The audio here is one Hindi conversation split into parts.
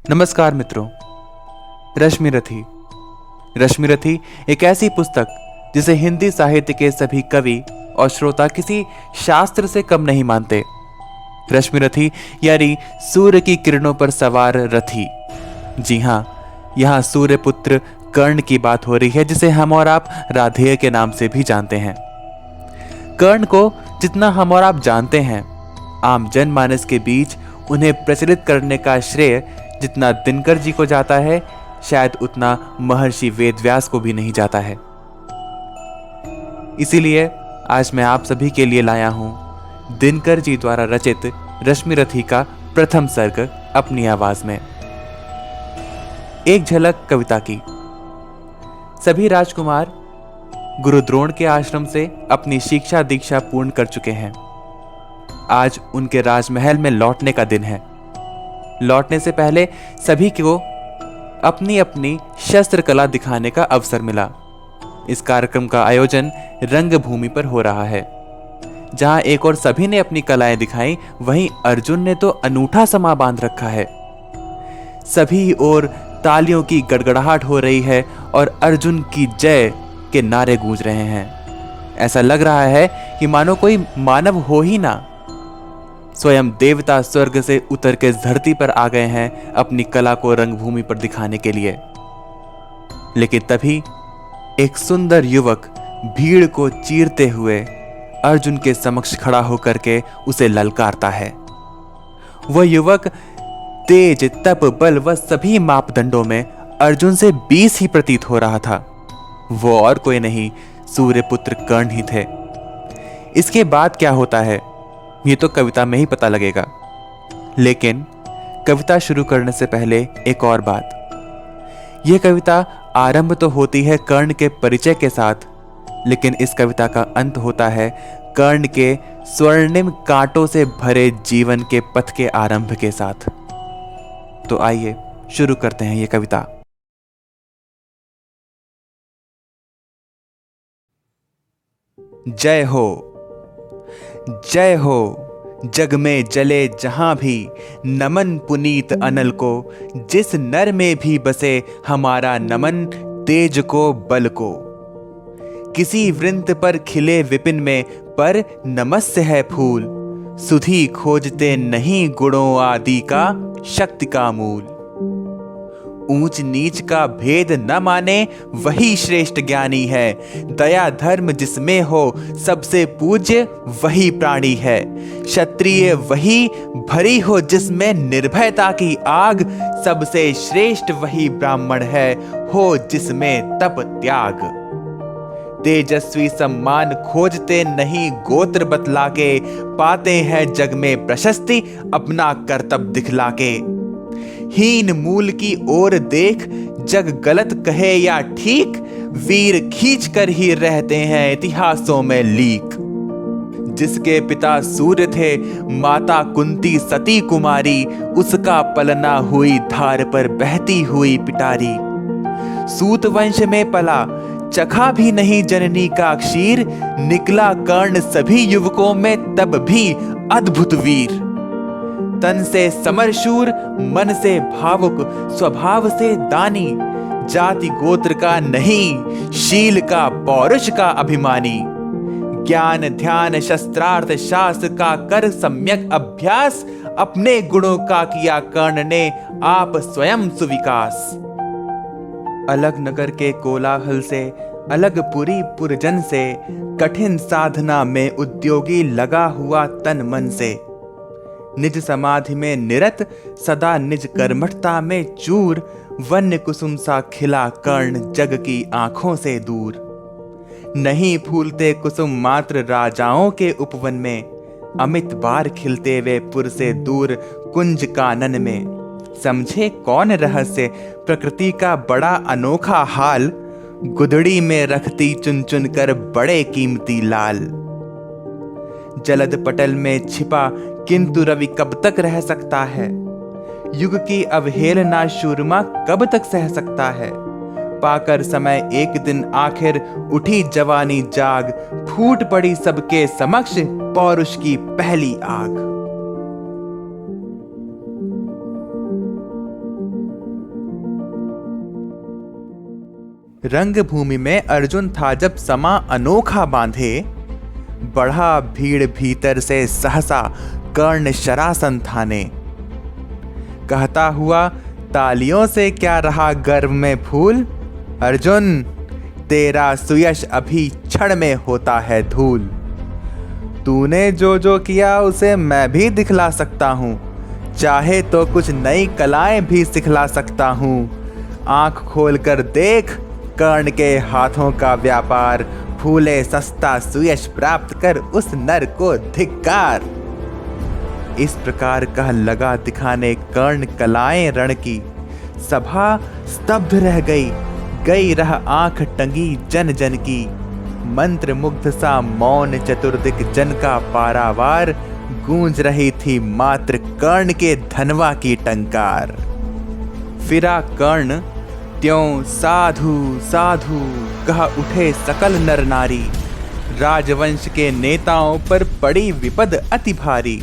नमस्कार मित्रों। रश्मिरथी रश्मिरथी एक ऐसी पुस्तक जिसे हिंदी साहित्य के सभी कवि और श्रोता किसी शास्त्र से कम नहीं मानते। रश्मिरथी यानी सूर्य की किरणों पर सवार रथी। जी हाँ, यहाँ सूर्य पुत्र कर्ण की बात हो रही है, जिसे हम और आप राधेय के नाम से भी जानते हैं। कर्ण को जितना हम और आप जानते हैं, आम जनमानस के बीच उन्हें प्रचलित करने का श्रेय जितना दिनकर जी को जाता है, शायद उतना महर्षि वेदव्यास को भी नहीं जाता है। इसीलिए आज मैं आप सभी के लिए लाया हूं दिनकर जी द्वारा रचित रश्मिरथी का प्रथम सर्ग अपनी आवाज में। एक झलक कविता की। सभी राजकुमार गुरु द्रोण के आश्रम से अपनी शिक्षा दीक्षा पूर्ण कर चुके हैं। आज उनके राजमहल में लौटने का दिन है। लौटने से पहले सभी को अपनी अपनी शस्त्र कला दिखाने का अवसर मिला। इस कार्यक्रम का आयोजन रंगभूमि पर हो रहा है। जहां एक और सभी ने अपनी कलाएं दिखाई, वहीं अर्जुन ने तो अनूठा समा बांध रखा है। सभी और तालियों की गड़गड़ाहट हो रही है और अर्जुन की जय के नारे गूंज रहे हैं। ऐसा लग रहा है कि मानो कोई मानव हो ही ना, स्वयं देवता स्वर्ग से उतर के धरती पर आ गए हैं अपनी कला को रंगभूमि पर दिखाने के लिए। लेकिन तभी एक सुंदर युवक भीड़ को चीरते हुए अर्जुन के समक्ष खड़ा होकर के उसे ललकारता है। वह युवक तेज, तप, बल व सभी मापदंडों में अर्जुन से 20 ही प्रतीत हो रहा था। वो और कोई नहीं, सूर्यपुत्र कर्ण ही थे। इसके बाद क्या होता है ये तो कविता में ही पता लगेगा। लेकिन कविता शुरू करने से पहले एक और बात। यह कविता आरंभ तो होती है कर्ण के परिचय के साथ, लेकिन इस कविता का अंत होता है कर्ण के स्वर्णिम कांटों से भरे जीवन के पथ के आरंभ के साथ। तो आइए शुरू करते हैं ये कविता। जय हो, जय हो, जग में जले जहां भी नमन पुनीत अनल को। जिस नर में भी बसे हमारा नमन, तेज को, बल को। किसी वृंत पर खिले विपिन में, पर नमस्य है फूल। सुधि खोजते नहीं गुणों आदि का, शक्ति का मूल। ऊंच नीच का भेद न माने, वही श्रेष्ठ ज्ञानी है। दया धर्म जिसमें हो, सबसे पूज्य वही प्राणी है। क्षत्रिय वही भरी हो जिसमें निर्भयता की आग। सबसे श्रेष्ठ वही ब्राह्मण है, हो जिसमें तप त्याग। तेजस्वी सम्मान खोजते नहीं गोत्र बतला के, पाते हैं जग में प्रशस्ति अपना कर्तव्य दिखला के। हीन मूल की ओर देख, जग गलत कहे या ठीक, वीर खींच कर ही रहते हैं इतिहासों में लीक। जिसके पिता सूर्य थे, माता कुंती सती कुमारी, उसका पलना हुई धार पर बहती हुई पिटारी। सूत वंश में पला, चखा भी नहीं जननी का क्षीर, निकला कर्ण सभी युवकों में तब भी अद्भुत वीर। तन से समरशूर, मन से भावुक, स्वभाव से दानी, जाति गोत्र का नहीं, शील का पौरुष का अभिमानी। ज्ञान ध्यान शस्त्रार्थ शास्त्र का कर सम्यक अभ्यास, अपने गुणों का किया कर्ण ने आप स्वयं सुविकास। अलग नगर के कोलाहल से, अलग पुरी पुरजन से, कठिन साधना में उद्योगी लगा हुआ तन मन से। निज समाधि में निरत, सदा निज कर्मठता में चूर, वन्य कुसुम सा खिला कर्ण जग की आंखों से दूर। नहीं फूलते कुसुम मात्र राजाओं के उपवन में, अमित बार खिलते वे पुर से दूर कुंज कानन में। समझे कौन रहस्य प्रकृति का बड़ा अनोखा हाल, गुदड़ी में रखती चुन चुन कर बड़े कीमती लाल। जलद पटल में छिपा किंतु रवि कब तक रह सकता है, युग की अवहेलना शूरमा कब तक सह सकता है। पाकर समय एक दिन आखिर उठी जवानी जाग, फूट पड़ी सबके समक्ष पौरुष की पहली आग। रंगभूमि में अर्जुन था जब समा अनोखा बांधे, बढ़ा भीड़ भीतर से सहसा कर्ण शरासन थाने। कहता हुआ तालियों से क्या रहा गर्व में फूल, अर्जुन तेरा सुयश अभी क्षण में होता है धूल। तूने जो जो किया उसे मैं भी दिखला सकता हूँ, चाहे तो कुछ नई कलाएं भी सिखला सकता हूँ। आंख खोल कर देख कर्ण के हाथों का व्यापार, फूले सस्ता सुयश प्राप्त कर उस नर को धिक्कार। इस प्रकार कह लगा दिखाने कर्ण कलाएं रण की, सभा स्तब्ध रह गई रह आंख टंगी जन जन की। मंत्र मुग्ध सा मौन चतुर्दिक जन का पारावार, गूंज रही थी मात्र कर्ण के धनवा की टंकार। फिरा कर्ण त्यों साधु साधु कह उठे सकल नर नारी, राजवंश के नेताओं पर पड़ी विपद अति भारी।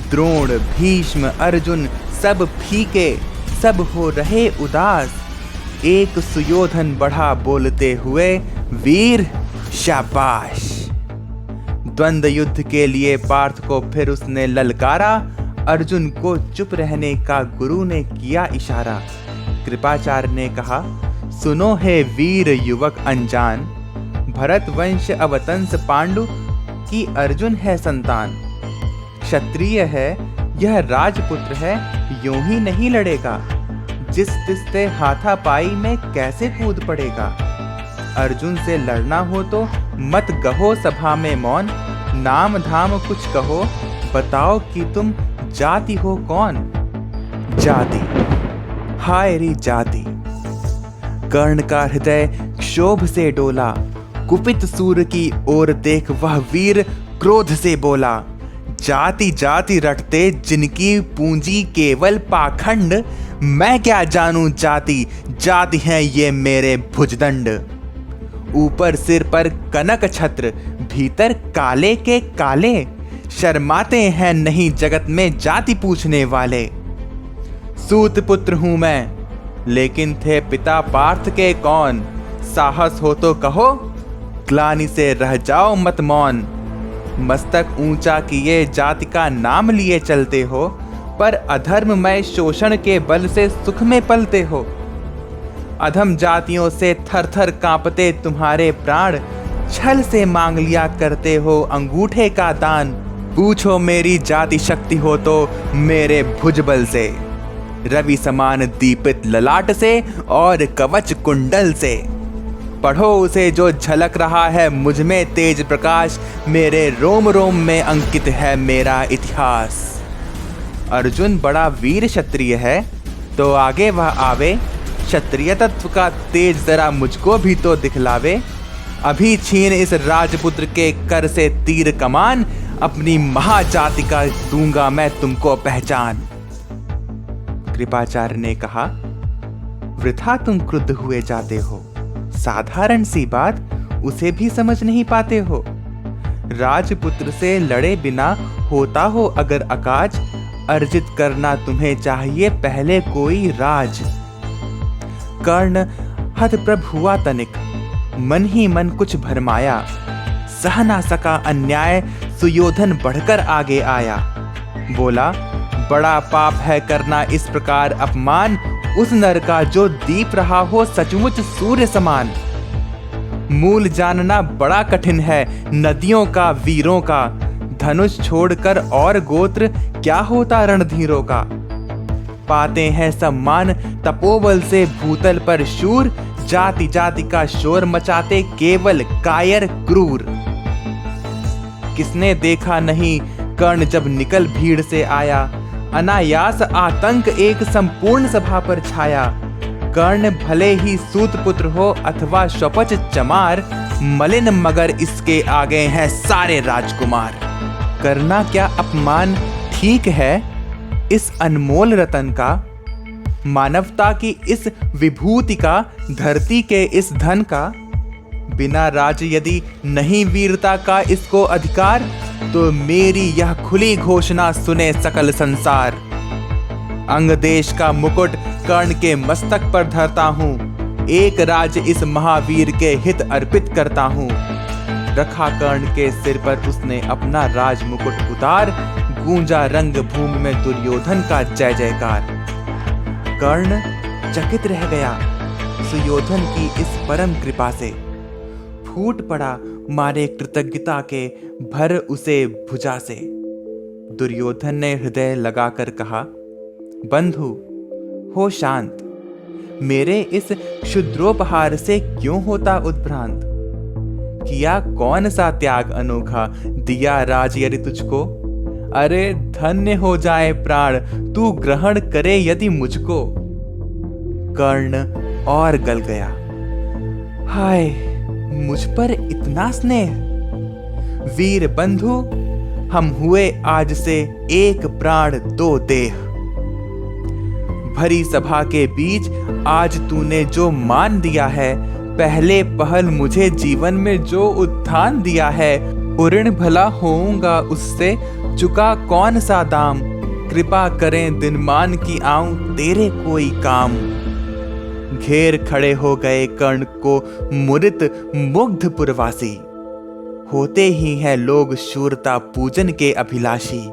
द्रोण भीष्म अर्जुन सब फीके, सब हो रहे उदास, एक सुयोधन बढ़ा बोलते हुए वीर शाबाश। द्वंद्व युद्ध के लिए पार्थ को फिर उसने ललकारा, अर्जुन को चुप रहने का गुरु ने किया इशारा। कृपाचार्य ने कहा, सुनो हे वीर युवक अनजान, भरत वंश अवतंस पांडु की अर्जुन है संतान। क्षत्रिय है यह राजपुत्र है, यूं ही नहीं लड़ेगा, जिस तिस्ते हाथापाई में कैसे कूद पड़ेगा। अर्जुन से लड़ना हो तो मत कहो सभा में मौन, नाम धाम कुछ कहो, बताओ कि तुम जाति हो कौन। जाति, हाय री जाति। कर्ण का हृदय क्षोभ से डोला, कुपित सूर की ओर देख वह वीर क्रोध से बोला। जाति जाति रटते जिनकी पूंजी केवल पाखंड, मैं क्या जानूं जाति, जाति हैं ये मेरे भुजदंड। ऊपर सिर पर कनक छत्र, भीतर काले के काले, शर्माते हैं नहीं जगत में जाति पूछने वाले। सूत पुत्र हूं मैं, लेकिन थे पिता पार्थ के कौन। साहस हो तो कहो, ग्लानि से रह जाओ मत मौन। मस्तक ऊंचा किए जाति का नाम लिए चलते हो, पर अधर्ममय शोषण के बल से सुख में पलते हो। अधम जातियों से थर थर कांपते तुम्हारे प्राण, छल से मांग लिया करते हो अंगूठे का दान। पूछो मेरी जाति शक्ति हो तो मेरे भुजबल से, रवि समान दीपित ललाट से और कवच कुंडल से। पढ़ो उसे जो झलक रहा है मुझ में तेज प्रकाश, मेरे रोम रोम में अंकित है मेरा इतिहास। अर्जुन बड़ा वीर क्षत्रिय है, तो आगे वह आवे, क्षत्रिय तत्व का तेज जरा मुझको भी तो दिखलावे। अभी छीन इस राजपुत्र के कर से तीर कमान, अपनी महाजाति का दूंगा मैं तुमको पहचान। कृपाचार्य ने कहा, वृथा तुम क्रुद्ध हुए जाते हो, साधारण सी बात उसे भी समझ नहीं पाते हो। राजपुत्र से लड़े बिना होता हो अगर अकाज, अर्जित करना तुम्हें चाहिए पहले कोई राज। कर्ण हतप्रभ हुआ तनिक, मन ही मन कुछ भरमाया, सह ना सका अन्याय, सुयोधन बढ़कर आगे आया। बोला, बड़ा पाप है करना इस प्रकार अपमान, उस नर का जो दीप रहा हो सचमुच सूर्य समान। मूल जानना बड़ा कठिन है नदियों का वीरों का, धनुष छोड़कर और गोत्र क्या होता रणधीरों का। पाते हैं सम्मान तपोबल से भूतल पर शूर, जाति जाति का शोर मचाते केवल कायर क्रूर। किसने देखा नहीं कर्ण जब निकल भीड़ से आया, अनायास आतंक एक संपूर्ण सभा पर छाया। कर्ण भले ही सूत पुत्र हो अथवा शपच चमार, मलिन मगर इसके आगे हैं सारे राजकुमार। करना क्या अपमान ठीक है इस अनमोल रतन का, मानवता की इस विभूति का, धरती के इस धन का। बिना राज यदि नहीं वीरता का इसको अधिकार, तो मेरी यह खुली घोषणा सुने सकल संसार। अंग देश का मुकुट कर्ण के मस्तक पर धरता हूँ, एक राज इस महावीर के हित अर्पित करता हूँ। रखा कर्ण के सिर पर उसने अपना राज मुकुट उतार, गूंजा रंग भूमि में दुर्योधन का जय जयकार। कर्ण चकित रह गया सुयोधन की इस परम कृपा से, फूट पड़ा मारे कृतज्ञता के भर उसे भुजा से। दुर्योधन ने हृदय लगाकर कहा, बंधु हो शांत, मेरे इस क्षुद्रोपहार से क्यों होता उद्भ्रांत। किया कौन सा त्याग अनोखा, दिया राज यदि तुझको। अरे धन्य हो जाए प्राण, तू ग्रहण करे यदि मुझको। कर्ण और गल गया, हाय मुझ पर इतना स्नेह। वीर बंधु हम हुए आज से एक प्राण दो देह। भरी सभा के बीच आज तूने जो मान दिया है, पहले पहल मुझे जीवन में जो उत्थान दिया है, ऋण भला होऊंगा उससे, चुका कौन सा दाम। कृपा करें दिनमान की आऊं तेरे कोई काम। घेर खड़े हो गए कर्ण को मुदित मुग्ध पुरवासी, होते ही हैं लोग शूरता पूजन के अभिलाषी।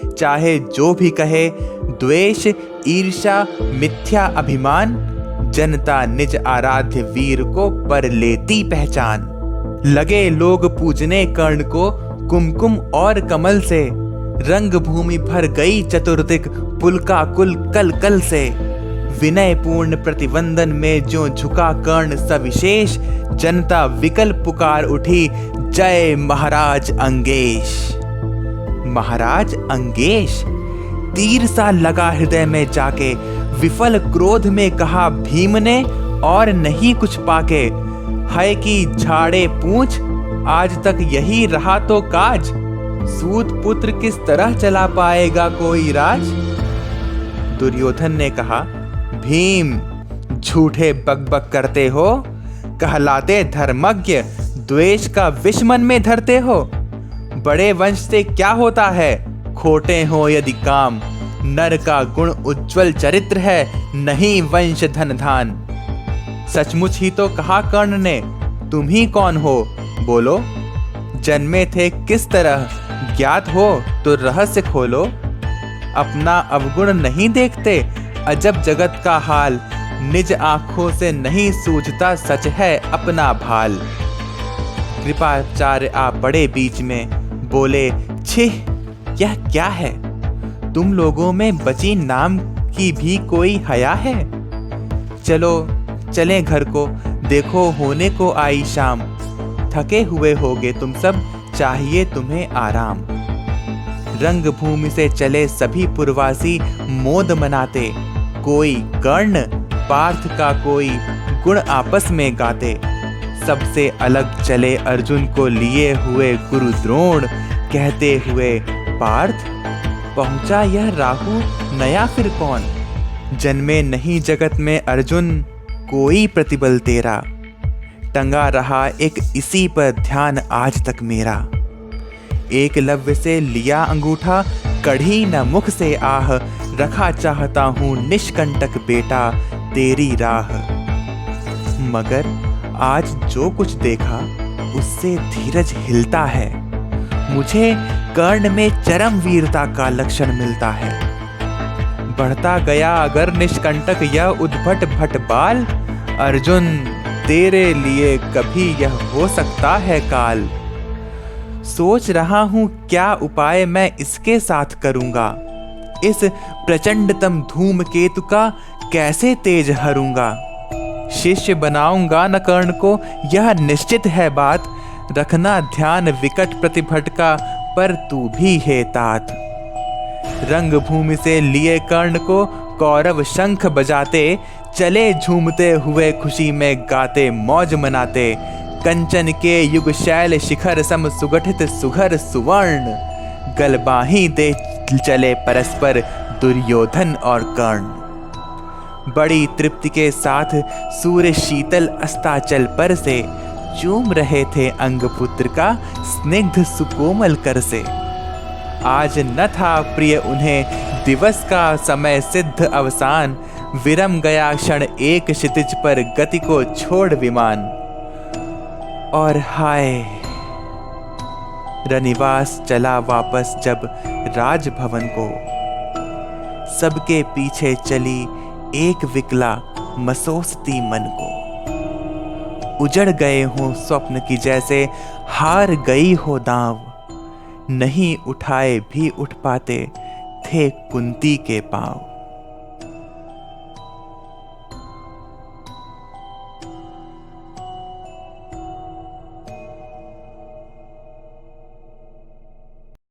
चाहे जो भी कहे द्वेष ईर्ष्या मिथ्या अभिमान, जनता निज आराध्य वीर को पर लेती पहचान। लगे लोग पूजने कर्ण को कुमकुम और कमल से, रंग भूमि भर गई चतुर्दिक पुलका कुल कल कल से। विनय पूर्ण प्रतिवंदन में जो झुका कर्ण सविशेष, जनता विकल पुकार उठी जय महाराज अंगेश। महाराज अंगेश तीर सा लगा हृदय में जाके, विफल क्रोध में कहा भीम ने और नहीं कुछ पाके। है कि झाड़े पूछ आज तक यही रहा तो काज, सूत पुत्र किस तरह चला पाएगा कोई राज। दुर्योधन ने कहा, भीम झूठे बकबक करते हो, कहलाते धर्मज्ञ द्वेष का विष मन में धरते हो। बड़े वंश से क्या होता है, खोटे हो यदि काम। नर का गुण उज्जवल चरित्र है, नहीं वंश धन धान। सचमुच ही तो कहा कर्ण ने, तुम ही कौन हो बोलो। जन्मे थे किस तरह ज्ञात हो तो रहस्य खोलो। अपना अवगुण नहीं देखते, अजब जगत का हाल। निज आंखों से नहीं सूझता सच है अपना भाल। कृपाचार्य आ पड़े बीच में, बोले छिह यह क्या है। तुम लोगों में बची नाम की भी कोई हया है। चलो चलें घर को, देखो होने को आई शाम। थके हुए होगे तुम सब, चाहिए तुम्हें आराम। रंग भूमि से चले सभी पुरवासी मोद मनाते, कोई कर्ण पार्थ का कोई गुण आपस में गाते। सबसे अलग चले अर्जुन को लिए हुए गुरु द्रोण, कहते हुए पार्थ पहुंचा यह राहु नया फिर कौन। जन्मे नहीं जगत में अर्जुन कोई प्रतिबल तेरा, टंगा रहा एक इसी पर ध्यान आज तक मेरा। एकलव्य से लिया अंगूठा, कढ़ी न मुख से आह। रखा चाहता हूँ निष्कंटक बेटा तेरी राह। मगर आज जो कुछ देखा उससे धीरज हिलता है। मुझे कर्ण में चरम वीरता का लक्षण मिलता है। बढ़ता गया अगर निष्कंटक यह उद्भट भट बाल, अर्जुन तेरे लिए कभी यह हो सकता है काल। सोच रहा हूं क्या उपाय मैं इसके साथ करूंगा। इस प्रचंडतम धूमकेतु का कैसे तेज हरूंगा। शिष्य बनाऊंगा न कर्ण को, यह निश्चित है बात। रखना ध्यान विकट प्रतिभट का, पर तू भी है तात। रंग भूमि से लिए कर्ण को कौरव शंख बजाते, चले झूमते हुए खुशी में गाते मौज मनाते। कंचन के युग शैल शिखर सम सुगठित सुघर सुवर्ण, गलबाही दे चले परस्पर दुर्योधन और कर्ण। बड़ी तृप्ति के साथ सूर्य शीतल अस्ताचल पर से, चूम रहे थे अंग पुत्र का स्निग्ध सुकोमल कर से। आज न था प्रिय उन्हें दिवस का समय सिद्ध अवसान, विरम गया क्षण एक क्षितिज पर गति को छोड़ विमान। और हाय, रनिवास चला वापस जब राजभवन को, सबके पीछे चली एक विकला मसोसती मन को। उजड़ गए हों स्वप्न की जैसे हार गई हो दांव, नहीं उठाए भी उठ पाते थे कुंती के पांव।